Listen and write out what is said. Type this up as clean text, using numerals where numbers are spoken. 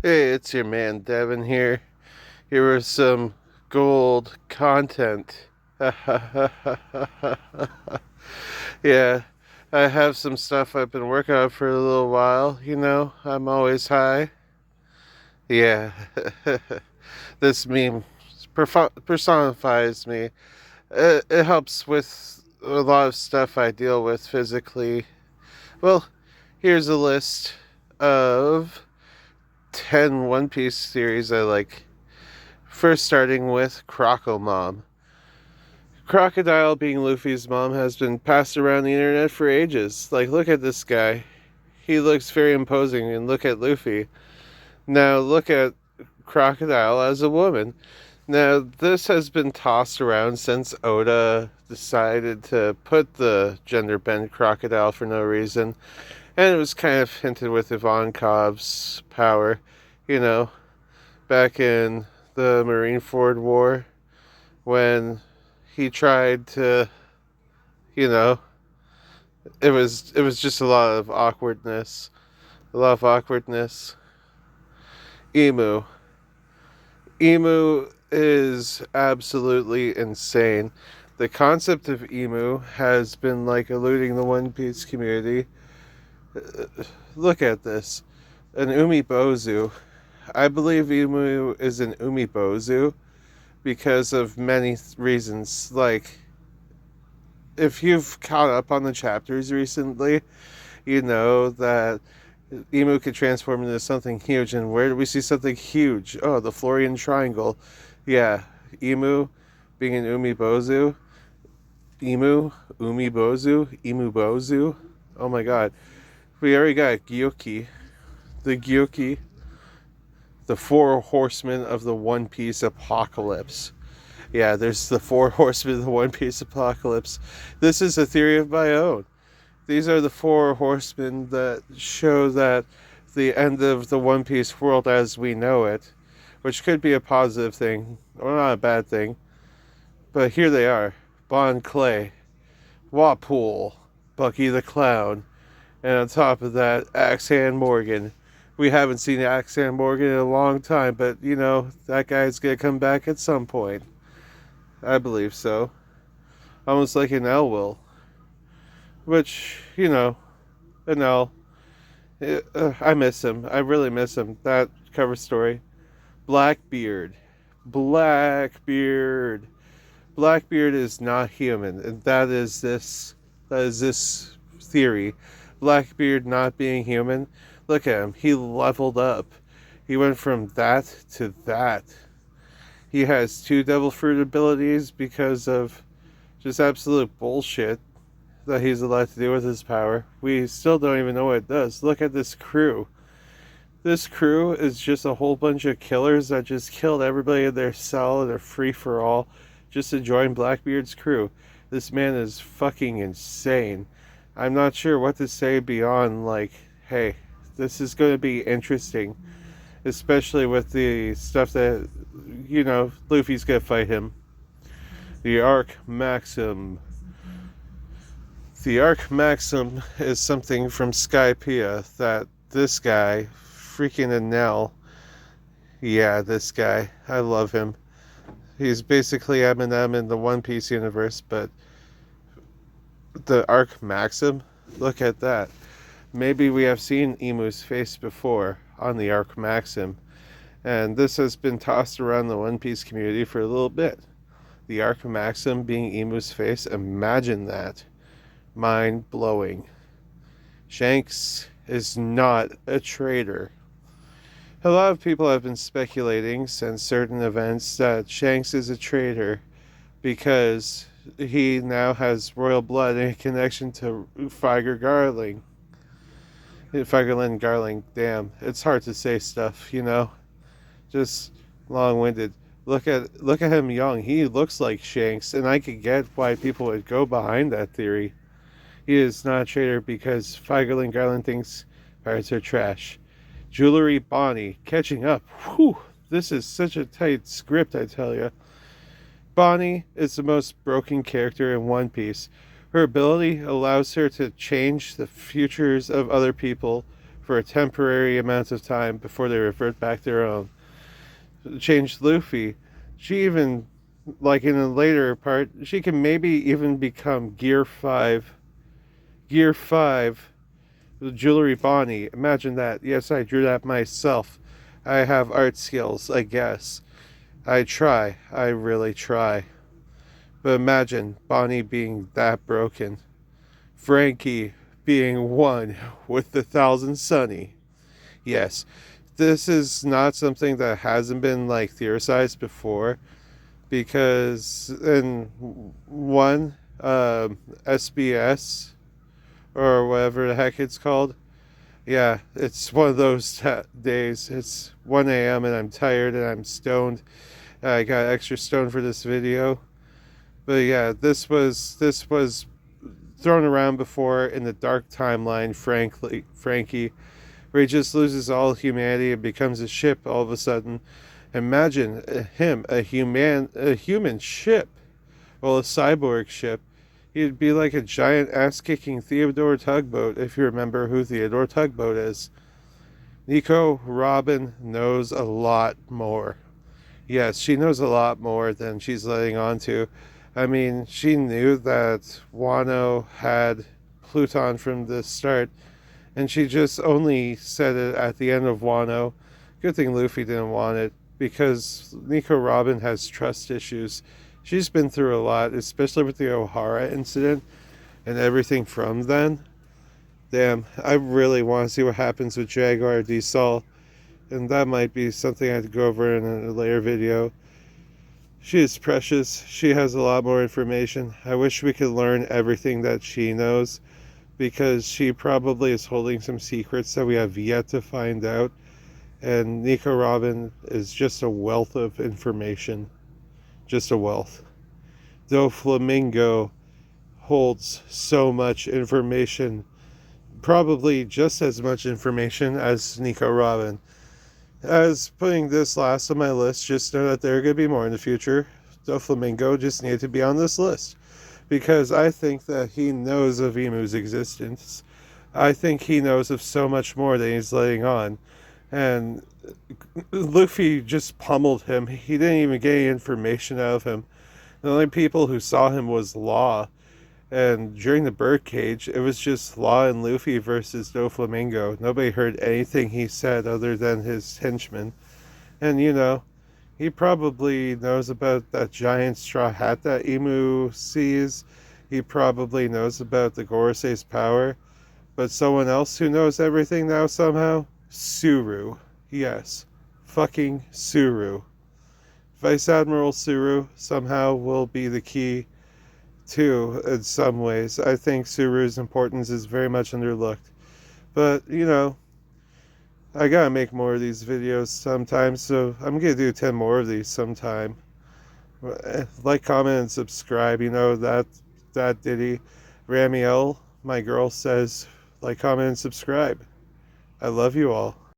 Hey, it's your man Devin here. Here was some gold content. Yeah, I have some stuff I've been working on for a little while. I'm always high. Yeah, this meme personifies me. It helps with a lot of stuff I deal with physically. Well, here's a list of 10 One Piece series I like. First, starting with Crocomom. Crocodile, being Luffy's mom, has been passed around the internet for ages. Like, look at this guy. He looks very imposing, and look at Luffy. Now, look at Crocodile as a woman. Now, this has been tossed around since Oda decided to put the gender bent crocodile for no reason. And it was kind of hinted with Ivankov's power, you know, back in the Marineford War when he tried to, you know, it was just a lot of awkwardness. A lot of awkwardness. Emu. Emu is absolutely insane. The concept of emu has been like eluding the One Piece community. Look at this. An umibozu. I believe emu is an umibozu because of many reasons. Like, if you've caught up on the chapters recently, you know that Emu could transform into something huge. And where do we see something huge? Oh, the Florian Triangle. Yeah, Emu being an Umibozu. Emu Bozu. Oh my god. We already got Gyoki. The Gyoki. The four horsemen of the One Piece apocalypse. Yeah, there's the four horsemen of the One Piece apocalypse. This is a theory of my own. These are the four horsemen that show that the end of the One Piece world as we know it, which could be a positive thing, or not a bad thing. But here they are. Bon Clay, Wapool, Bucky the Clown, and on top of that, Axehand Morgan. We haven't seen Axehand Morgan in a long time, but that guy's gonna come back at some point. I believe so. Almost like an L will. Which, an L. I miss him. I really miss him. That cover story. Blackbeard. Blackbeard. Blackbeard is not human, and that is this theory. Blackbeard not being human. Look at him. He leveled up. He went from that to that. He has two devil fruit abilities because of just absolute bullshit that he's allowed to do with his power. We still don't even know what it does. Look at this crew. This crew is just a whole bunch of killers that just killed everybody in their cell and are free for all just to join Blackbeard's crew. This man is fucking insane. I'm not sure what to say beyond, like, hey, this is going to be interesting. Especially with the stuff that, Luffy's going to fight him. The Arc Maxim. The Arc Maxim is something from Skypiea that this guy, freaking Enel, yeah, this guy, I love him. He's basically Eminem in the One Piece universe, but the Arc Maxim, look at that. Maybe we have seen Emu's face before on the Arc Maxim, and this has been tossed around the One Piece community for a little bit. The Arc Maxim being Emu's face, imagine that. Mind blowing. Shanks is not a traitor. A lot of people have been speculating since certain events that Shanks is a traitor because he now has royal blood and a connection to Figer Garling. Figerland Garling, damn, it's hard to say stuff, just long-winded. Look at him young. He looks like Shanks, and I could get why people would go behind that theory. He is not a traitor because Figerland Garland thinks pirates are trash. Jewelry Bonnie, catching up. Whew, this is such a tight script, I tell ya. Bonnie is the most broken character in One Piece. Her ability allows her to change the futures of other people for a temporary amount of time before they revert back to their own. Changed Luffy. She even, like in a later part, she can maybe even become Gear 5. Gear 5, the Jewelry Bonnie. Imagine that. Yes, I drew that myself. I have art skills, I guess. I try. I really try. But imagine Bonnie being that broken. Franky being one with the thousand sunny. Yes, this is not something that hasn't been like theorized before, because in one SBS or whatever the heck it's called, yeah, it's one of those days. It's 1 a.m. and I'm tired and I'm stoned. I got extra stoned for this video, but yeah, this was thrown around before in the dark timeline. Franky, where he just loses all humanity and becomes a ship all of a sudden. Imagine him, a human ship, well, a cyborg ship. He'd be like a giant ass-kicking Theodore Tugboat, if you remember who Theodore Tugboat is. Nico Robin knows a lot more. Yes, she knows a lot more than she's letting on to. I mean, she knew that Wano had Pluton from the start, and she just only said it at the end of Wano. Good thing Luffy didn't want it, because Nico Robin has trust issues. She's been through a lot, especially with the O'Hara incident and everything from then. Damn, I really want to see what happens with Jaguar D. Sol, and that might be something I have to go over in a later video. She is precious. She has a lot more information. I wish we could learn everything that she knows, because she probably is holding some secrets that we have yet to find out. And Nico Robin is just a wealth of information. Just a wealth. Doflamingo holds so much information. Probably just as much information as Nico Robin. As putting this last on my list, just know that there are going to be more in the future. Doflamingo just needed to be on this list, because I think that he knows of Emu's existence. I think he knows of so much more than he's letting on. And Luffy just pummeled him. He didn't even get any information out of him. The only people who saw him was Law. And during the birdcage, it was just Law and Luffy versus Doflamingo. Nobody heard anything he said other than his henchmen. And, you know, he probably knows about that giant straw hat that Emu sees. He probably knows about the Gorosei's power. But someone else who knows everything now somehow? Suru. Yes. Fucking Suru. Vice Admiral Suru somehow will be the key too, in some ways. I think Suru's importance is very much underlooked. But, you know, I gotta make more of these videos sometime, so I'm gonna do 10 more of these sometime. Like, comment, and subscribe. You know, that ditty. Ramiel, my girl, says, like, comment, and subscribe. I love you all.